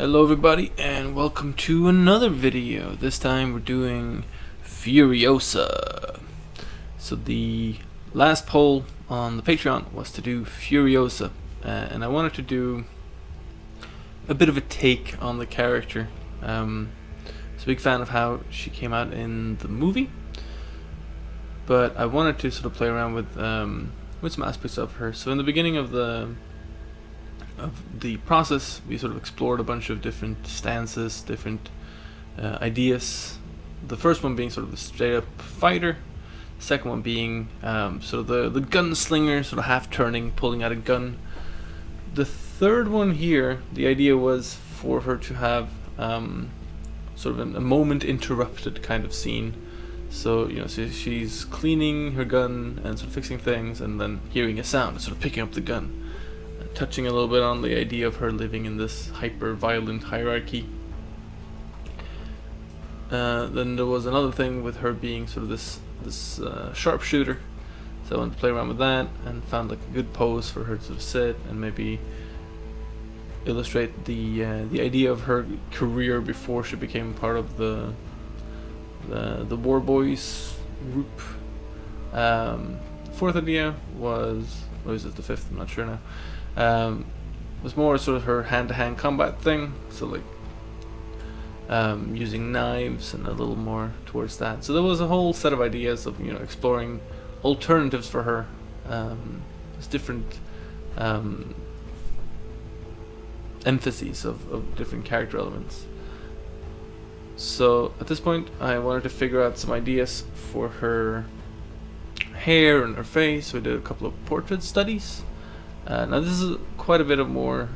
Hello everybody and welcome to another video. This time we're doing Furiosa. So the last poll on the Patreon was to do Furiosa, and I wanted to do a bit of a take on the character. I was a big fan of how she came out in the movie, but I wanted to sort of play around with some aspects of her. So in the beginning of the process, we sort of explored a bunch of different stances, different ideas. The first one being sort of the straight up fighter, second one being sort of the gunslinger, sort of half turning, pulling out a gun. The third one here, the idea was for her to have sort of a moment interrupted kind of scene. So, you know, she's cleaning her gun and sort of fixing things, and then hearing a sound and sort of picking up the gun. Touching a little bit on the idea of her living in this hyper-violent hierarchy. Then there was another thing with her being sort of this sharpshooter. So I wanted to play around with that and found like a good pose for her to sort of sit and maybe illustrate the idea of her career before she became part of the warboys group. Fourth idea was, or is it the fifth? I'm not sure now. Was more sort of her hand-to-hand combat thing, so like using knives and a little more towards that. So there was a whole set of ideas of, you know, exploring alternatives for her. There's different emphases of different character elements. So at this point I wanted to figure out some ideas for her hair and her face, so we did a couple of portrait studies. Now this is quite a bit of more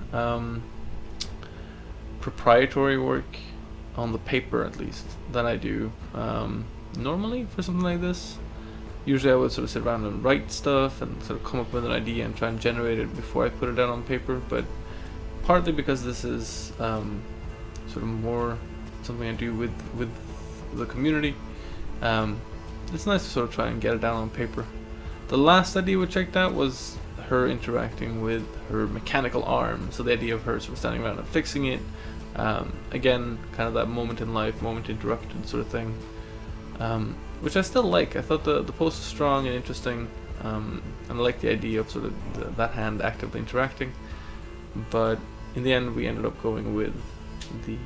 proprietary work on the paper, at least, than I do normally for something like this. Usually I would sort of sit around and write stuff and sort of come up with an idea and try and generate it before I put it down on paper, but partly because this is sort of more something I do with the community, it's nice to sort of try and get it down on paper. The last idea we checked out was her interacting with her mechanical arm, so the idea of her sort of standing around and fixing it. Again, kind of that moment in life, moment interrupted sort of thing, which I still like. I thought the post was strong and interesting, and I like the idea of sort of that hand actively interacting. But in the end, we ended up going with the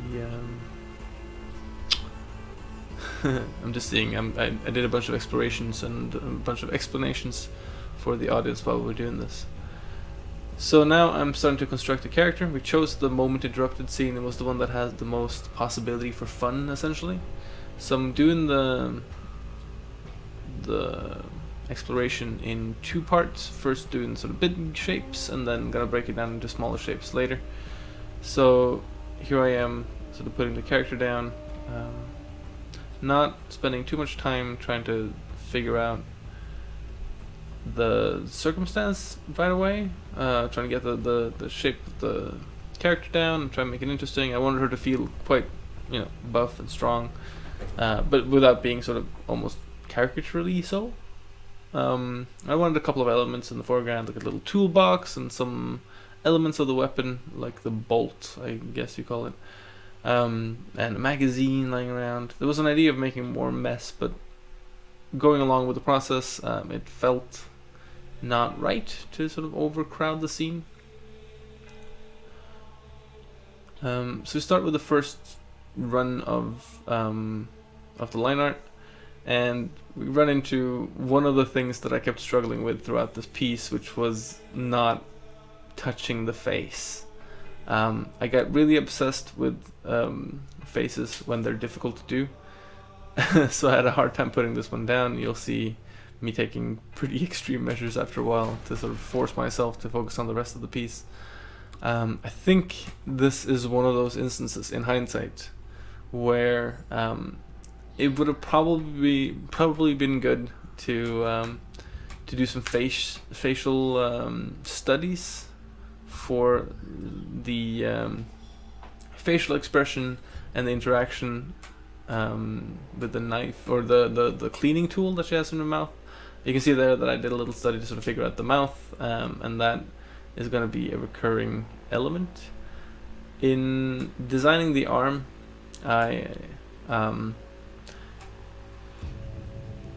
I'm just seeing, I did a bunch of explorations and a bunch of explanations for the audience while we're doing this. So now I'm starting to construct a character. We chose the moment interrupted scene. It was the one that has the most possibility for fun, essentially. So I'm doing the exploration in two parts. First doing sort of big shapes, and then gonna break it down into smaller shapes later. So here I am, sort of putting the character down, not spending too much time trying to figure out the circumstance right away, trying to get the shape of the character down and try and make it interesting. I wanted her to feel quite, you know, buff and strong, but without being sort of almost caricaturally so. I wanted a couple of elements in the foreground, like a little toolbox and some elements of the weapon, like the bolt, I guess you call it, and a magazine lying around. There was an idea of making more mess, but going along with the process, it felt not right to sort of overcrowd the scene. So we start with the first run of the line art, and we run into one of the things that I kept struggling with throughout this piece, which was not touching the face. I got really obsessed with faces when they're difficult to do. So I had a hard time putting this one down. You'll see me taking pretty extreme measures after a while to sort of force myself to focus on the rest of the piece. I think this is one of those instances in hindsight where it would have probably been good to do some facial studies for the facial expression and the interaction with the knife or the cleaning tool that she has in her mouth. You can see there that I did a little study to sort of figure out the mouth, and that is going to be a recurring element. In designing the arm, I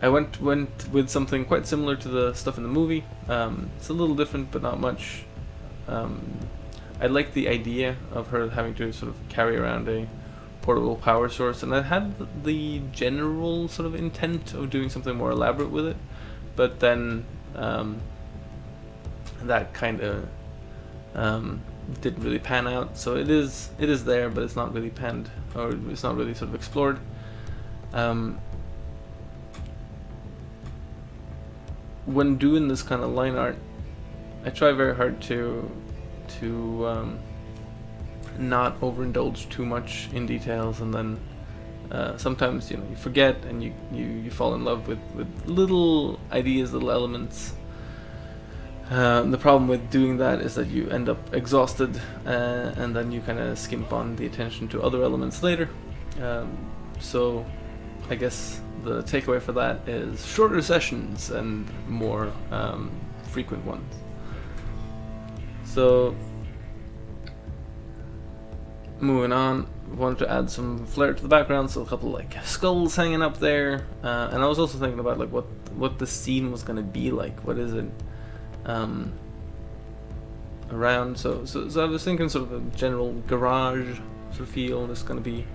went with something quite similar to the stuff in the movie. It's a little different, but not much. I like the idea of her having to sort of carry around a portable power source, and I had the general sort of intent of doing something more elaborate with it, but then that kind of didn't really pan out. So it is there, but it's not really panned, or it's not really sort of explored. When doing this kind of line art, I try very hard to not overindulge too much in details, and then sometimes you forget, and you fall in love with little ideas, little elements. The problem with doing that is that you end up exhausted, and then you kind of skimp on the attention to other elements later. So I guess the takeaway for that is shorter sessions and more frequent ones. So moving on, wanted to add some flair to the background, so a couple like skulls hanging up there, and I was also thinking about like what the scene was gonna be like. What is it around? So I was thinking sort of a general garage sort of feel. There's gonna be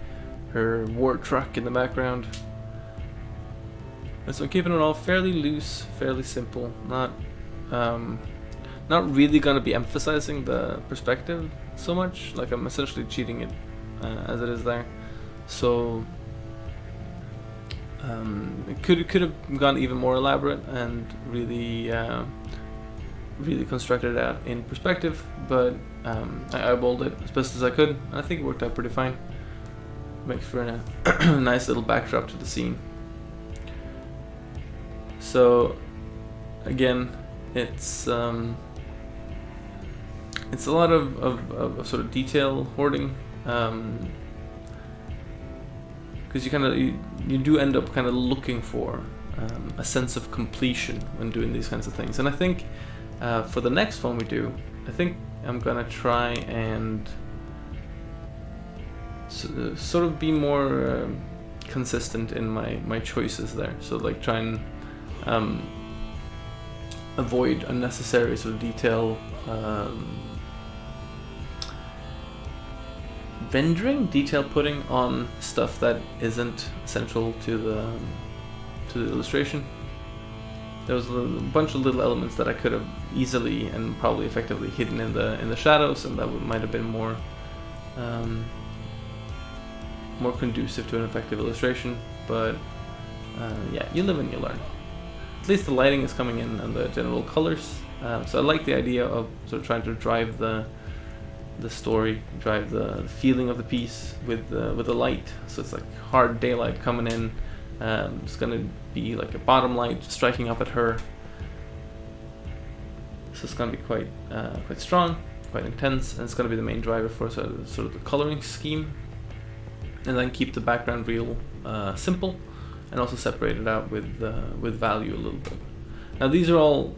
her war truck in the background, and so I'm keeping it all fairly loose, fairly simple. Not really gonna be emphasizing the perspective so much. Like I'm essentially cheating it as it is there. So it could have gone even more elaborate and really constructed it out in perspective, but I eyeballed it as best as I could, and I think it worked out pretty fine. Makes for a nice little backdrop to the scene. So again, it's a lot of sort of detail hoarding, because you do end up kind of looking for a sense of completion when doing these kinds of things. And I think for the next one we do, I think I'm gonna try and sort of be more consistent in my choices there. So like try and avoid unnecessary sort of detail rendering, detail putting on stuff that isn't essential to the illustration. There was a bunch of little elements that I could have easily and probably effectively hidden in the shadows, and that might have been more conducive to an effective illustration. But yeah, you live and you learn. At least the lighting is coming in and the general colors. So I like the idea of sort of trying to drive the story, drive the feeling of the piece with the light. So it's like hard daylight coming in. It's gonna be like a bottom light striking up at her. So it's gonna be quite strong, quite intense, and it's gonna be the main driver for sort of the coloring scheme. And then keep the background real simple, and also separate it out with value a little bit. Now these are all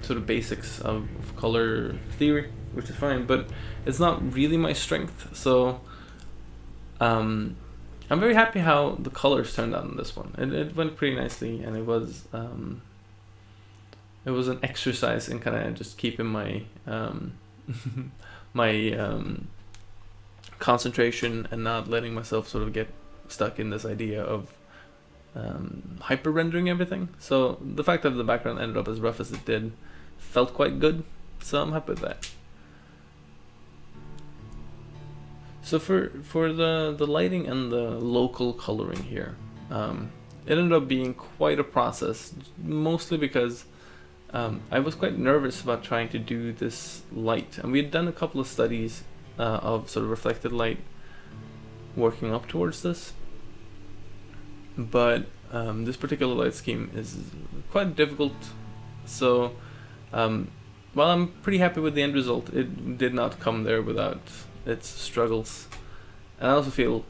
sort of basics of color theory, which is fine, but it's not really my strength. So I'm very happy how the colors turned out in this one. It went pretty nicely, and it was an exercise in kind of just keeping my concentration and not letting myself sort of get stuck in this idea of hyper rendering everything. So the fact that the background ended up as rough as it did felt quite good, so I'm happy with that. So for the lighting and the local coloring here, it ended up being quite a process, mostly because I was quite nervous about trying to do this light, and we had done a couple of studies of sort of reflected light working up towards this, but this particular light scheme is quite difficult. So while I'm pretty happy with the end result, it did not come there without its struggles. And I also feel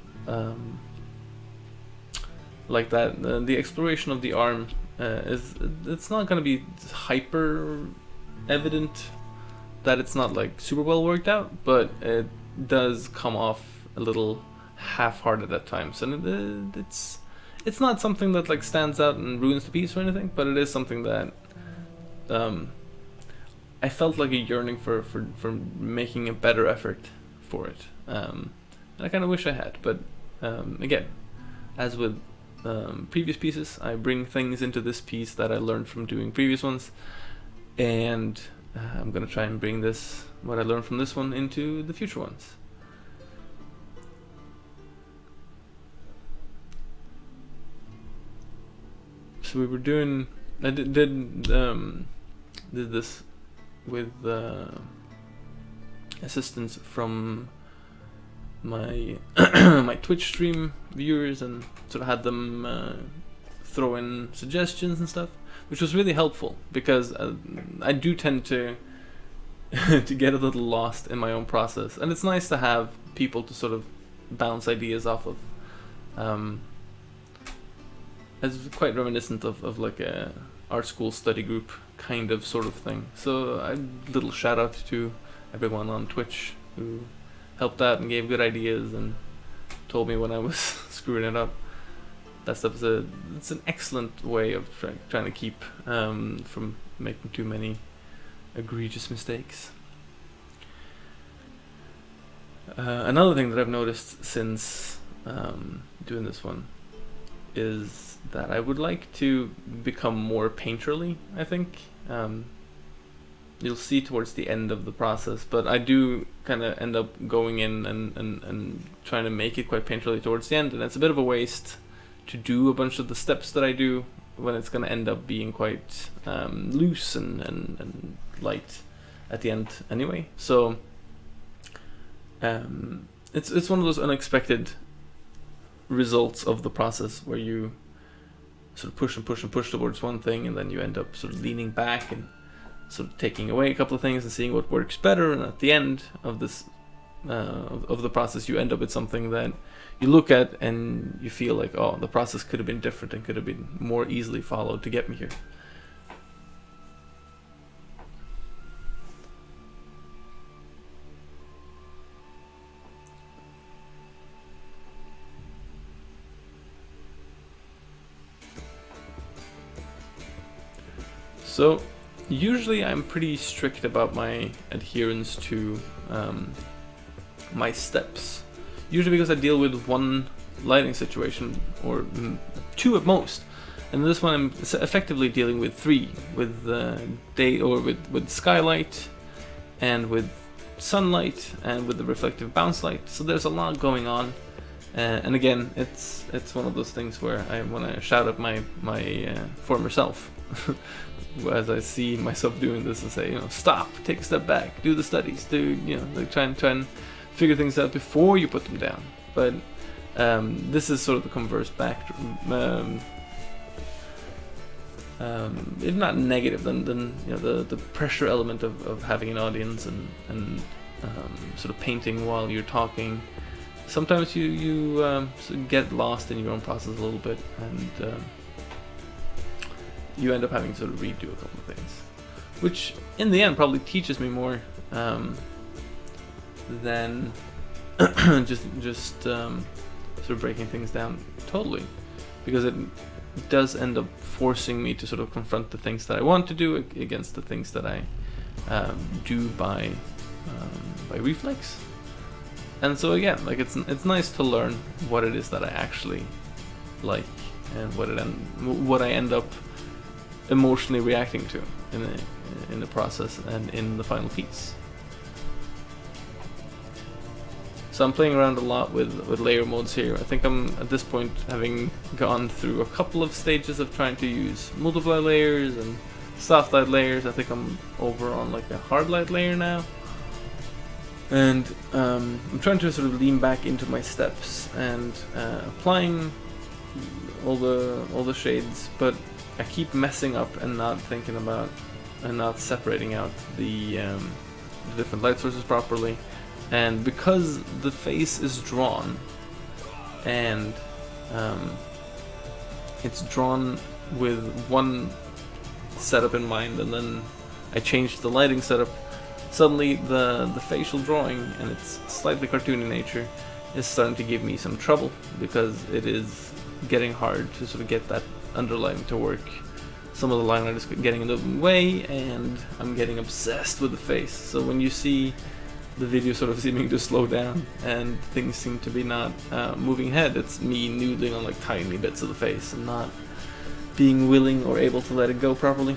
like that the exploration of the arm it's not going to be hyper evident that it's not like super well worked out, but it does come off a little half-hearted at times, and it's not something that like stands out and ruins the piece or anything, but it is something that I felt like a yearning for making a better effort for it, and I kind of wish I had. But again, as with previous pieces, I bring things into this piece that I learned from doing previous ones, and I'm gonna try and bring what I learned from this one into the future ones. So we were doing, I did this with assistance from my my Twitch stream viewers, and sort of had them throw in suggestions and stuff, which was really helpful, because I do tend to to get a little lost in my own process, and it's nice to have people to sort of bounce ideas off of. It's quite reminiscent of like a art school study group kind of sort of thing. So a little shout out to everyone on Twitch who helped out and gave good ideas and told me when I was screwing it up. That stuff is it's an excellent way of trying to keep from making too many egregious mistakes. Another thing that I've noticed since doing this one is that I would like to become more painterly, I think. You'll see towards the end of the process, but I do kind of end up going in and trying to make it quite painterly towards the end, and it's a bit of a waste to do a bunch of the steps that I do when it's going to end up being quite loose and light at the end anyway. So it's one of those unexpected results of the process where you sort of push and push and push towards one thing, and then you end up sort of leaning back and sort of taking away a couple of things and seeing what works better, and at the end of this of the process you end up with something that you look at and you feel like, oh, the process could have been different and could have been more easily followed to get me here. So usually I'm pretty strict about my adherence to my steps. Usually because I deal with one lighting situation, or two at most. And this one I'm effectively dealing with three, with day, or with skylight, and with sunlight, and with the reflective bounce light. So there's a lot going on. And again, it's one of those things where I want to shout at my former self. As I see myself doing this and say, stop, take a step back, do the studies, like try and figure things out before you put them down. But this is sort of the converse back, if not negative, then the pressure element of having an audience and sort of painting while you're talking. Sometimes you sort of get lost in your own process a little bit, and you end up having to sort of redo a couple of things, which in the end probably teaches me more than just sort of breaking things down totally, because it does end up forcing me to sort of confront the things that I want to do against the things that I do by reflex. And so again, like it's nice to learn what it is that I actually like, and what I end up emotionally reacting to in the process and in the final piece. So I'm playing around a lot with layer modes here. I think I'm at this point having gone through a couple of stages of trying to use multiply layers and soft light layers. I think I'm over on like a hard light layer now. And I'm trying to sort of lean back into my steps and applying all the shades, but I keep messing up and not thinking about and not separating out the different light sources properly. And because the face is drawn, and it's drawn with one setup in mind, and then I changed the lighting setup, suddenly the facial drawing and its slightly cartoony nature is starting to give me some trouble, because it is getting hard to sort of get that underlying to work. Some of the line art is getting in the way, and I'm getting obsessed with the face. So when you see the video sort of seeming to slow down and things seem to be not moving ahead, it's me noodling on like tiny bits of the face and not being willing or able to let it go properly.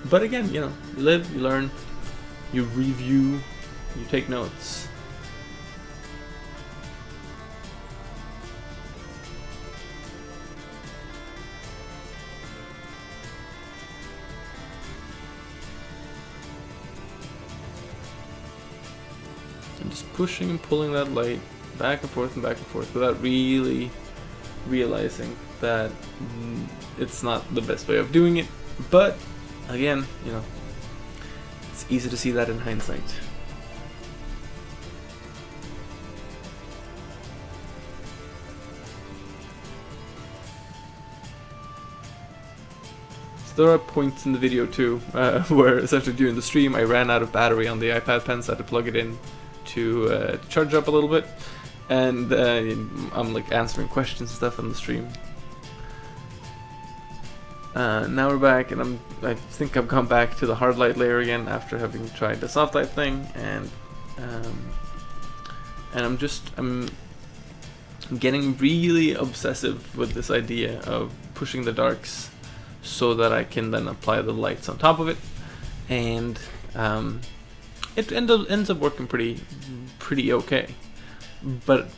But again, you know, you live, you learn, you review, you take notes. And just pushing and pulling that light back and forth without really realizing that it's not the best way of doing it. But again, you know, it's easy to see that in hindsight. So there are points in the video too where essentially during the stream I ran out of battery on the iPad pen, so I had to plug it in to charge up a little bit, and I'm like answering questions and stuff on the stream. Now we're back, and I think I've gone back to the hard light layer again after having tried the soft light thing, and I'm getting really obsessive with this idea of pushing the darks so that I can then apply the lights on top of it, and it ends up working pretty okay. But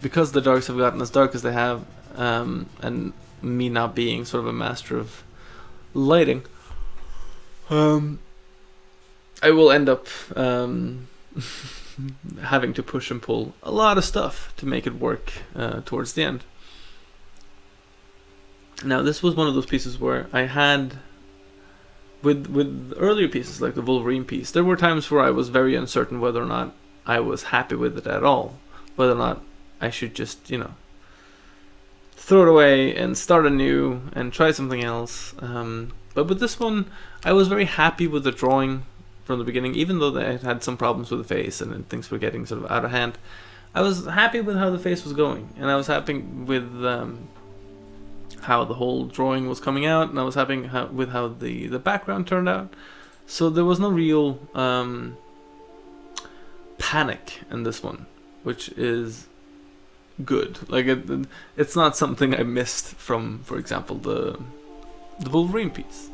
because the darks have gotten as dark as they have, and me not being sort of a master of lighting, I will end up having to push and pull a lot of stuff to make it work towards the end. Now this was one of those pieces where I had, with earlier pieces like the Wolverine piece, there were times where I was very uncertain whether or not I was happy with it at all, whether or not I should just, you know, throw it away and start anew and try something else. But with this one, I was very happy with the drawing from the beginning, even though they had some problems with the face and things were getting sort of out of hand. I was happy with how the face was going, and I was happy with how the whole drawing was coming out, and I was happy with how the background turned out. So there was no real panic in this one, which is good. Like it's not something I missed from, for example, the Wolverine piece.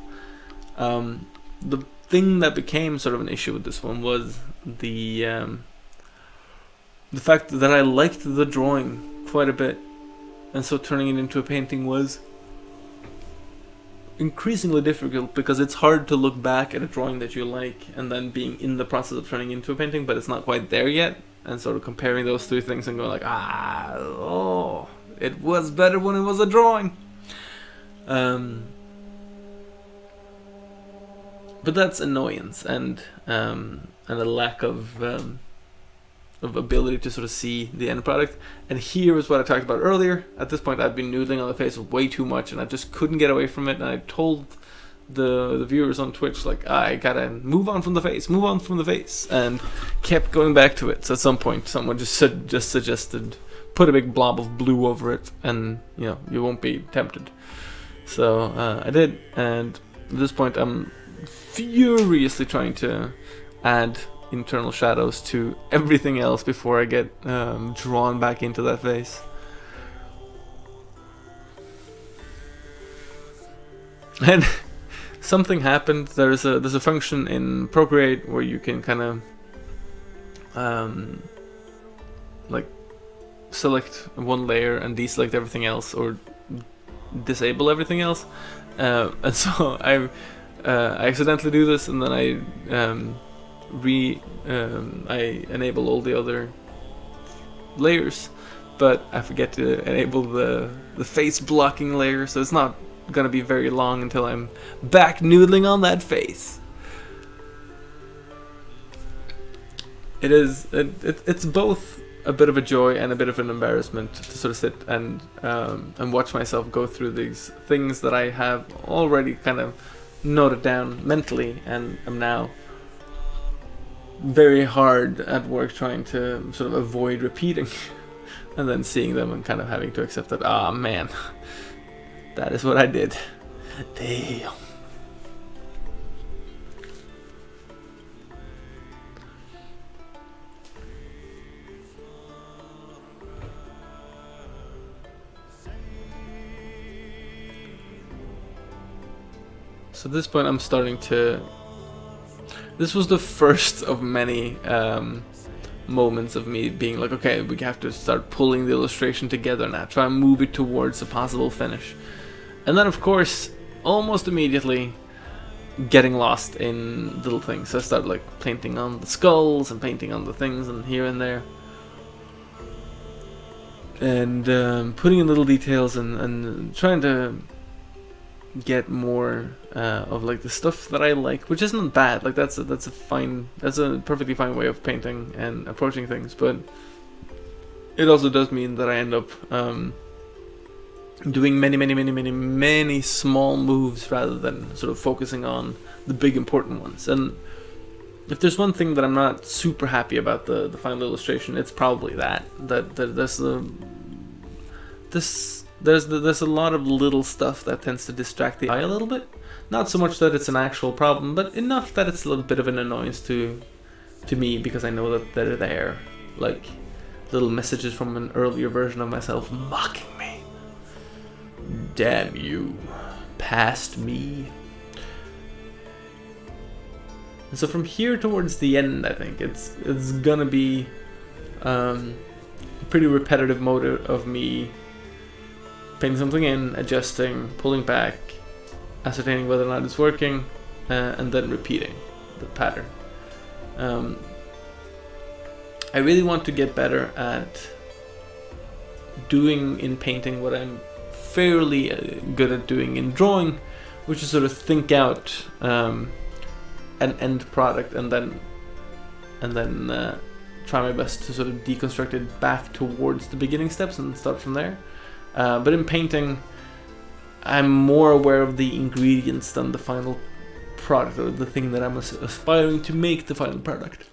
The thing that became sort of an issue with this one was the fact that I liked the drawing quite a bit, and so turning it into a painting was increasingly difficult, because it's hard to look back at a drawing that you like and then being in the process of turning into a painting, but it's not quite there yet, and sort of comparing those two things and going like, it was better when it was a drawing. But that's annoyance and a lack of ability to sort of see the end product. And here is what I talked about earlier. At this point, I've been noodling on the face way too much, and I just couldn't get away from it. And I told the viewers on Twitch, like, I gotta move on from the face, and kept going back to it. So at some point, someone just suggested put a big blob of blue over it, and you know, you won't be tempted. So I did, and at this point, I'm furiously trying to add internal shadows to everything else before I get drawn back into that face. And something happened. There's a function in Procreate where you can kind of like select one layer and deselect everything else, or disable everything else. And so I accidentally do this, and then I enable all the other layers, but I forget to enable the face blocking layer, so it's not gonna be very long until I'm back noodling on that face. It's both a bit of a joy and a bit of an embarrassment to sort of sit and watch myself go through these things that I have already kind of note it down mentally, and I'm now very hard at work trying to sort of avoid repeating and then seeing them and kind of having to accept that, ah, man, that is what I did. Damn. So at this point I'm starting to... This was the first of many moments of me being like, okay, we have to start pulling the illustration together now, try and move it towards a possible finish. And then of course, almost immediately, getting lost in little things. So I started like painting on the skulls and painting on the things and here and there. And putting in little details and trying to get more of like the stuff that I like, which isn't bad. Like that's a perfectly fine way of painting and approaching things. But it also does mean that I end up doing many small moves rather than sort of focusing on the big important ones. And if there's one thing that I'm not super happy about the final illustration, it's probably that there's a lot of little stuff that tends to distract the eye a little bit. Not so much that it's an actual problem, but enough that it's a little bit of an annoyance to me, because I know that they're there. Like little messages from an earlier version of myself mocking me. Damn you, past me. And so from here towards the end, I think it's gonna be a pretty repetitive mode of me painting something in, adjusting, pulling back, ascertaining whether or not it's working, and then repeating the pattern. I really want to get better at doing in painting what I'm fairly good at doing in drawing, which is sort of think out an end product and then try my best to sort of deconstruct it back towards the beginning steps and start from there. But in painting, I'm more aware of the ingredients than the final product, or the thing that I'm aspiring to make the final product.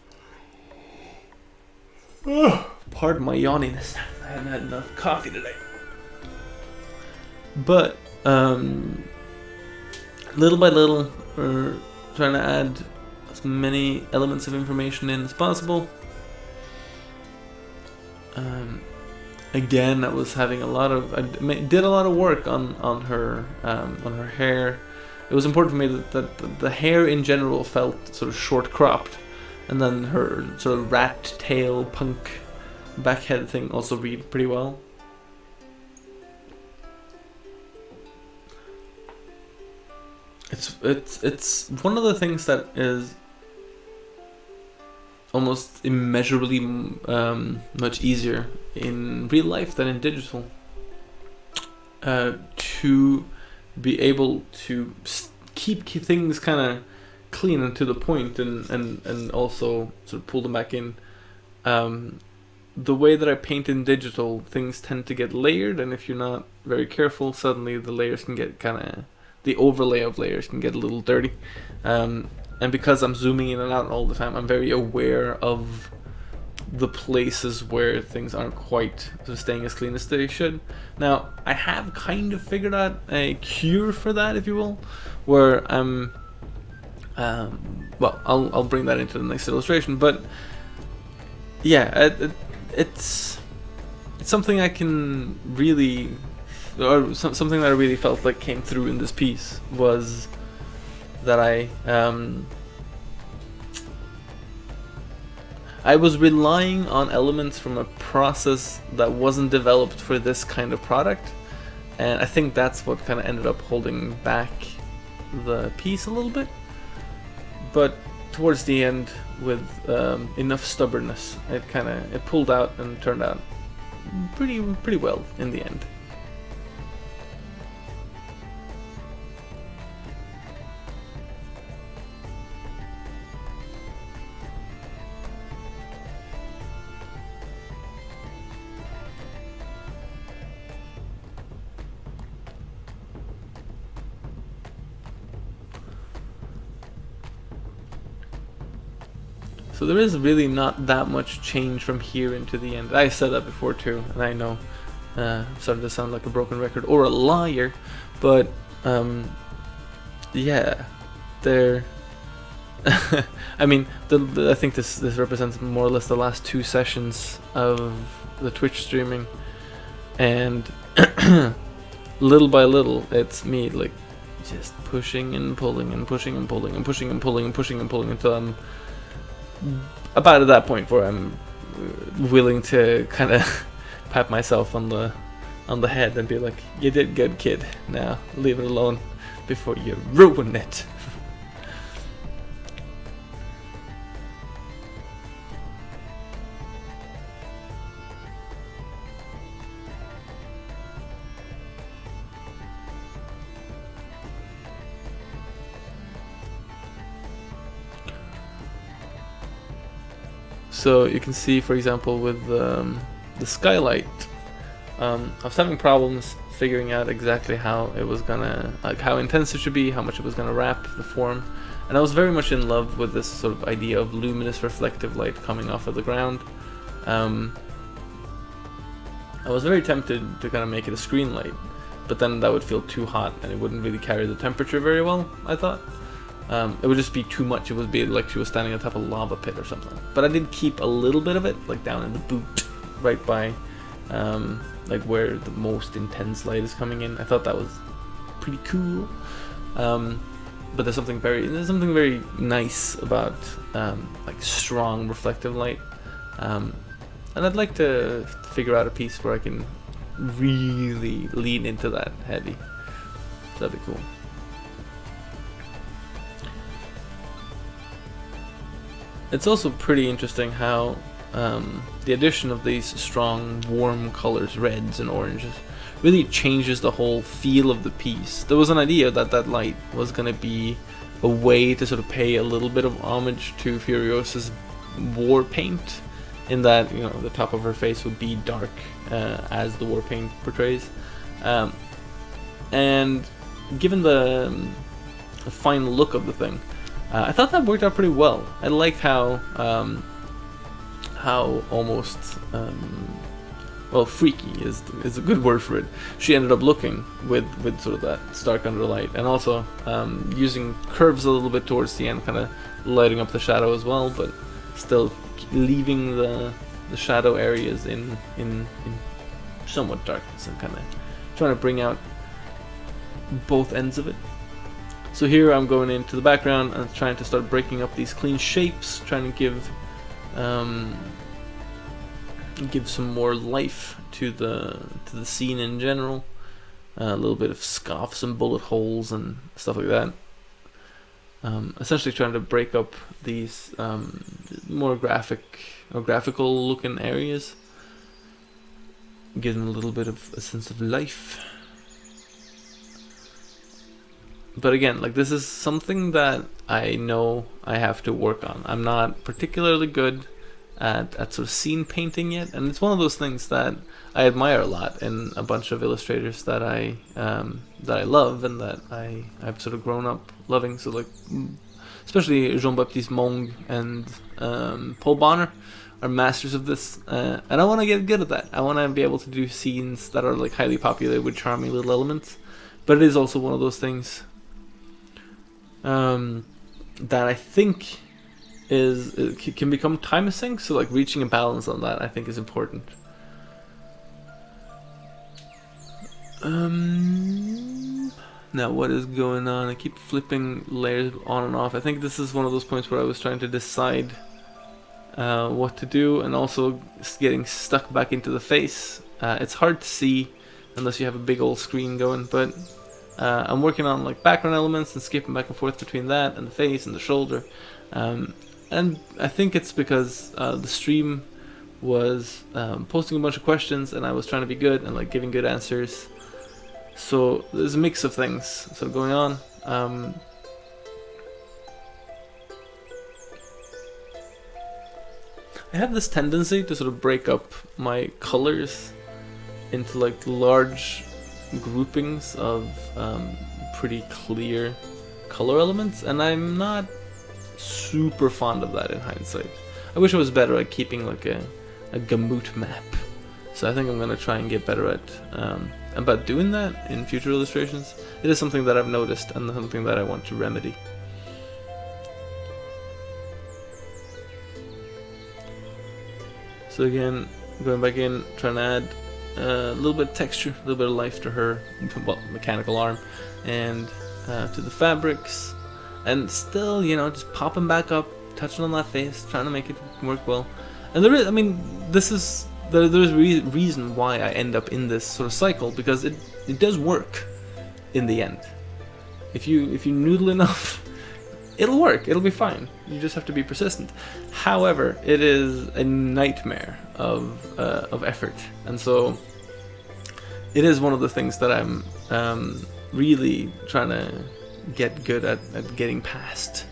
Pardon my yawniness. I haven't had enough coffee today. But little by little, we're trying to add as many elements of information in as possible. Again, I was having I did a lot of work on her hair. It was important for me that the hair in general felt sort of short cropped, and then her sort of rat tail punk backhead thing also read pretty well. It's one of the things that is almost immeasurably much easier in real life than in digital, to be able to keep things kind of clean and to the point, and also sort of pull them back in. The way that I paint in digital, things tend to get layered, and if you're not very careful, suddenly the layers can get the overlay of layers can get a little dirty. And because I'm zooming in and out all the time, I'm very aware of the places where things aren't quite sort of staying as clean as they should. Now, I have kind of figured out a cure for that, if you will, where I'm... well, I'll bring that into the next illustration, but yeah, it's something I can really... or something that I really felt like came through in this piece was that I was relying on elements from a process that wasn't developed for this kind of product, and I think that's what kind of ended up holding back the piece a little bit. But towards the end, with enough stubbornness, it pulled out and turned out pretty well in the end. So there is really not that much change from here into the end. I said that before too, and I know I'm starting to sound like a broken record or a liar, but yeah, there. I mean, I think this represents more or less the last 2 sessions of the Twitch streaming, and little by little, it's me like just pushing and pulling and pushing and pulling and pushing and pulling and pushing and pulling until I'm about at that point where I'm willing to kind of pat myself on the head and be like, "You did good, kid. Now leave it alone before you ruin it." So you can see, for example, with the skylight, I was having problems figuring out exactly how it was gonna, like how intense it should be, how much it was gonna wrap the form, and I was very much in love with this sort of idea of luminous reflective light coming off of the ground. I was very tempted to kind of make it a screen light, but then that would feel too hot and it wouldn't really carry the temperature very well, I thought. It would just be too much. It would be like she was standing on top of a lava pit or something. But I did keep a little bit of it, like down in the boot, right by, like where the most intense light is coming in. I thought that was pretty cool. But there's something very nice about like strong reflective light. And I'd like to figure out a piece where I can really lean into that heavy. That'd be cool. It's also pretty interesting how the addition of these strong, warm colors, reds and oranges, really changes the whole feel of the piece. There was an idea that that light was going to be a way to sort of pay a little bit of homage to Furiosa's war paint, in that, you know, the top of her face would be dark as the war paint portrays. And given the fine look of the thing, I thought that worked out pretty well. I liked how almost well, freaky is a good word for it. She ended up looking with sort of that stark underlight, and also using curves a little bit towards the end, kind of lighting up the shadow as well, but still leaving the shadow areas in somewhat darkness, and kind of trying to bring out both ends of it. So here I'm going into the background and trying to start breaking up these clean shapes, trying to give some more life to the scene in general. A little bit of scoffs and bullet holes and stuff like that. Essentially trying to break up these more graphical looking areas, give them a little bit of a sense of life. But again, like, this is something that I know I have to work on. I'm not particularly good at sort of scene painting yet, and it's one of those things that I admire a lot in a bunch of illustrators that I love and that I've sort of grown up loving. So like, especially Jean-Baptiste Monge and Paul Bonner are masters of this, and I want to get good at that. I want to be able to do scenes that are like highly popular with charming little elements, but it is also one of those things that I think can become time sync. So like reaching a balance on that, I think, is important. Now what is going on? I keep flipping layers on and off. I think this is one of those points where I was trying to decide what to do, and also getting stuck back into the face. It's hard to see unless you have a big old screen going, but I'm working on like background elements and skipping back and forth between that and the face and the shoulder, and I think it's because the stream was posting a bunch of questions, and I was trying to be good and like giving good answers. So there's a mix of things sort of going on. I have this tendency to sort of break up my colors into like large groupings of pretty clear color elements, and I'm not super fond of that in hindsight. I wish I was better at keeping like a gamut map. So I think I'm gonna try and get better at about doing that in future illustrations. It is something that I've noticed and something that I want to remedy. So again, going back in, trying to add a little bit of texture, a little bit of life to her, well, mechanical arm, and to the fabrics, and still, you know, just popping back up, touching on that face, trying to make it work well. And there is, I mean, this is there's a reason why I end up in this sort of cycle, because it does work in the end. If you noodle enough, it'll work. It'll be fine. You just have to be persistent. However, it is a nightmare of effort, and so it is one of the things that I'm really trying to get good at getting past.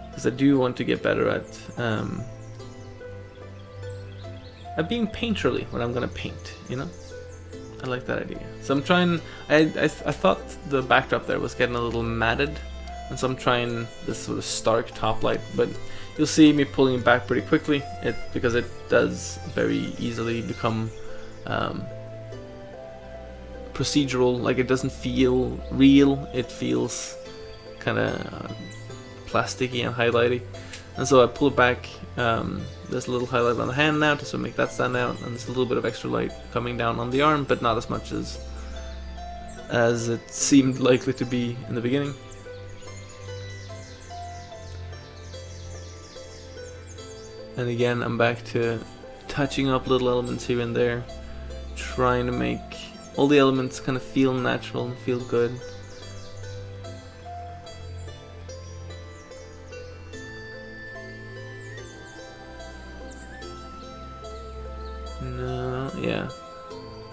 Because I do want to get better at being painterly when I'm gonna paint. You know. I like that idea. So I'm trying, I thought the backdrop there was getting a little matted, and so I'm trying this sort of stark top light, but you'll see me pulling it back pretty quickly, because it does very easily become procedural. Like, it doesn't feel real, it feels kind of plasticky and highlighty. And so I pull it back. There's a little highlight on the hand now to sort of make that stand out, and there's a little bit of extra light coming down on the arm, but not as much as it seemed likely to be in the beginning. And again, I'm back to touching up little elements here and there, trying to make all the elements kind of feel natural and feel good. Yeah.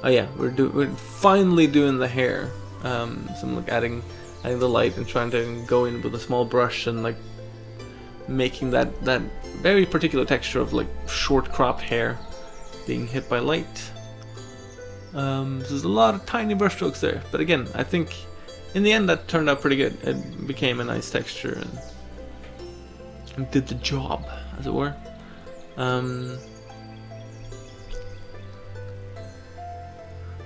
Oh yeah, we're finally doing the hair. So I'm like adding the light and trying to go in with a small brush and like making that very particular texture of like short cropped hair being hit by light. So there's a lot of tiny brush strokes there, but again, I think in the end that turned out pretty good. It became a nice texture and did the job, as it were.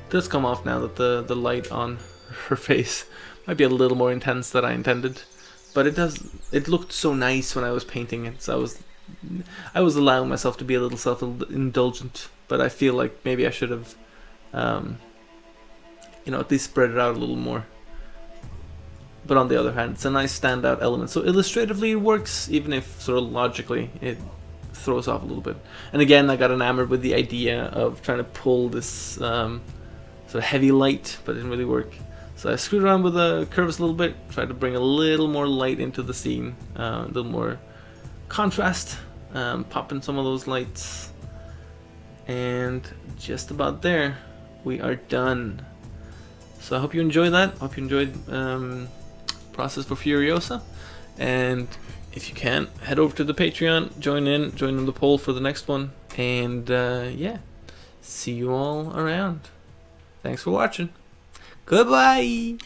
Does come off now that the light on her face might be a little more intense than I intended, but it looked so nice when I was painting it, so I was allowing myself to be a little self-indulgent, but I feel like maybe I should have you know, at least spread it out a little more. But on the other hand, it's a nice standout element, so illustratively it works, even if sort of logically it throws off a little bit. And again, I got enamored with the idea of trying to pull this sort of heavy light, but it didn't really work. So I screwed around with the curves a little bit, tried to bring a little more light into the scene, a little more contrast, popping some of those lights, and just about there, we are done. So I hope you enjoyed that. Hope you enjoyed process for Furiosa, and if you can, head over to the Patreon, join in the poll for the next one, and yeah, see you all around. Thanks for watching. Goodbye.